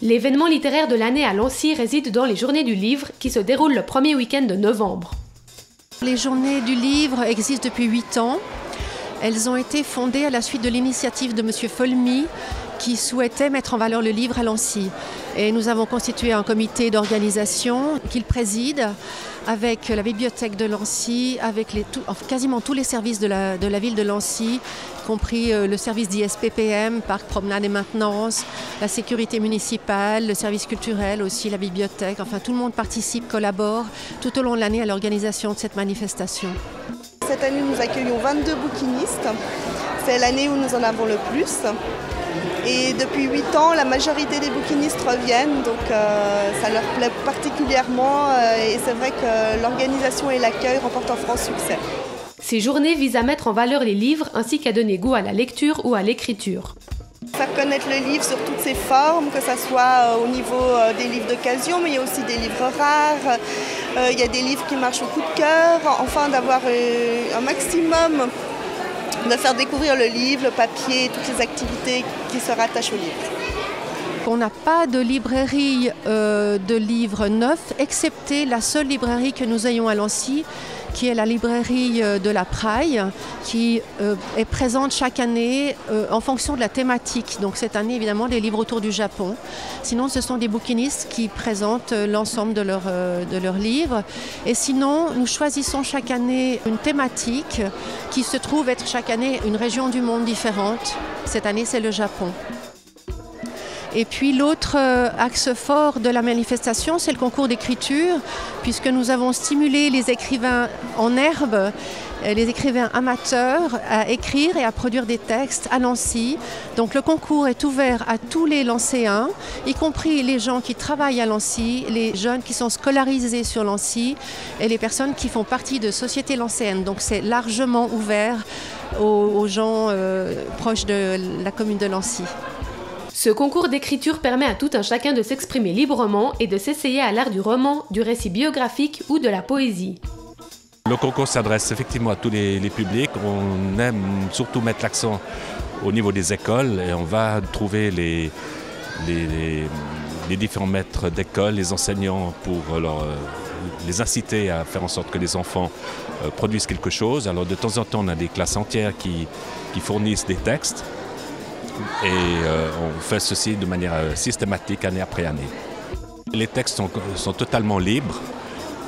L'événement littéraire de l'année à Lancy réside dans les Journées du Livre qui se déroulent le premier week-end de novembre. Les Journées du Livre existent depuis 8 ans. Elles ont été fondées à la suite de l'initiative de M. Folmy qui souhaitait mettre en valeur le livre à Lancy. Et nous avons constitué un comité d'organisation qu'il préside avec la bibliothèque de Lancy, avec quasiment tous les services de la ville de Lancy, y compris le service d'ISPPM, parc, promenade et maintenance, la sécurité municipale, le service culturel aussi, la bibliothèque. Enfin, tout le monde participe, collabore tout au long de l'année à l'organisation de cette manifestation. Cette année, nous accueillons 22 bouquinistes. C'est l'année où nous en avons le plus. Et depuis 8 ans, la majorité des bouquinistes reviennent, donc ça leur plaît particulièrement. Et c'est vrai que l'organisation et l'accueil remportent un franc succès. Ces journées visent à mettre en valeur les livres ainsi qu'à donner goût à la lecture ou à l'écriture. Faire connaître le livre sur toutes ses formes, que ce soit au niveau des livres d'occasion, mais il y a aussi des livres rares, il y a des livres qui marchent au coup de cœur, enfin d'avoir un maximum, de faire découvrir le livre, le papier, toutes les activités qui se rattachent au livre. On n'a pas de librairie de livres neufs, excepté la seule librairie que nous ayons à Lancy, qui est la librairie de la Praille, qui est présente chaque année en fonction de la thématique. Donc cette année, évidemment, des livres autour du Japon. Sinon, ce sont des bouquinistes qui présentent l'ensemble de leurs livres. Et sinon, nous choisissons chaque année une thématique qui se trouve être chaque année une région du monde différente. Cette année, c'est le Japon. Et puis l'autre axe fort de la manifestation, c'est le concours d'écriture, puisque nous avons stimulé les écrivains en herbe, les écrivains amateurs, à écrire et à produire des textes à Lancy. Donc le concours est ouvert à tous les Lancéens, y compris les gens qui travaillent à Lancy, les jeunes qui sont scolarisés sur Lancy et les personnes qui font partie de sociétés lancéennes. Donc c'est largement ouvert aux gens proches de la commune de Lancy. Ce concours d'écriture permet à tout un chacun de s'exprimer librement et de s'essayer à l'art du roman, du récit biographique ou de la poésie. Le concours s'adresse effectivement à tous les publics. On aime surtout mettre l'accent au niveau des écoles et on va trouver les différents maîtres d'école, les enseignants pour les inciter à faire en sorte que les enfants produisent quelque chose. Alors de temps en temps, on a des classes entières qui fournissent des textes. Et on fait ceci de manière systématique année après année. Les textes sont totalement libres,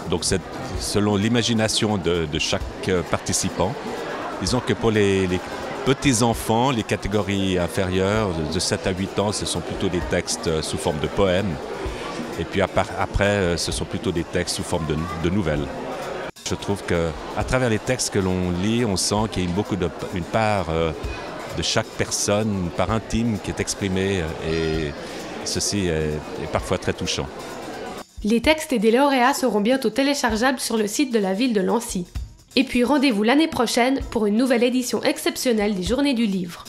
donc c'est selon l'imagination de chaque participant. Disons que pour les petits-enfants, les catégories inférieures, de 7 à 8 ans, ce sont plutôt des textes sous forme de poèmes. Et puis après, ce sont plutôt des textes sous forme de nouvelles. Je trouve qu'à travers les textes que l'on lit, on sent qu'il y a une part de chaque personne, une part intime qui est exprimée et ceci est parfois très touchant. Les textes des lauréats seront bientôt téléchargeables sur le site de la ville de Lancy. Et puis rendez-vous l'année prochaine pour une nouvelle édition exceptionnelle des Journées du Livre.